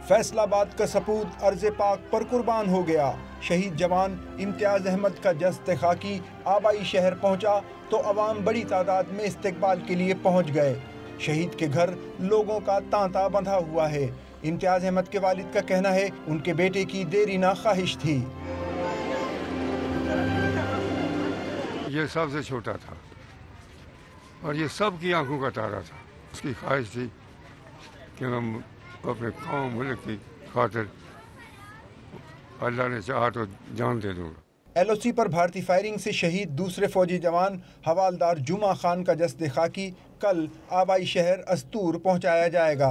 फैसलाबाद का सपूत अर्ज़ पाक पर कुर्बान हो गया। शहीद जवान इम्तियाज़ अहमद का जस्द खाकी आबाई शहर पहुंचा तो अवाम बड़ी तादाद में इस्तकबाल के लिए पहुंच गए। शहीद के घर लोगों का तांता बंधा हुआ है। इम्तियाज़ अहमद के वालिद का कहना है उनके बेटे की देरीना ख्वाहिश थी। ये सबसे छोटा था और ये सब की आंखों का तारा था। उसकी ख्वाहिश थी कि हम अपने कौम मुल्क की खातिर अल्लाह ने चाहा तो जान दे दूंगा। LOC पर भारतीय फायरिंग से शहीद दूसरे फौजी जवान हवालदार जुमा खान का जस्द खाकी कल आबाई शहर अस्तूर पहुंचाया जाएगा।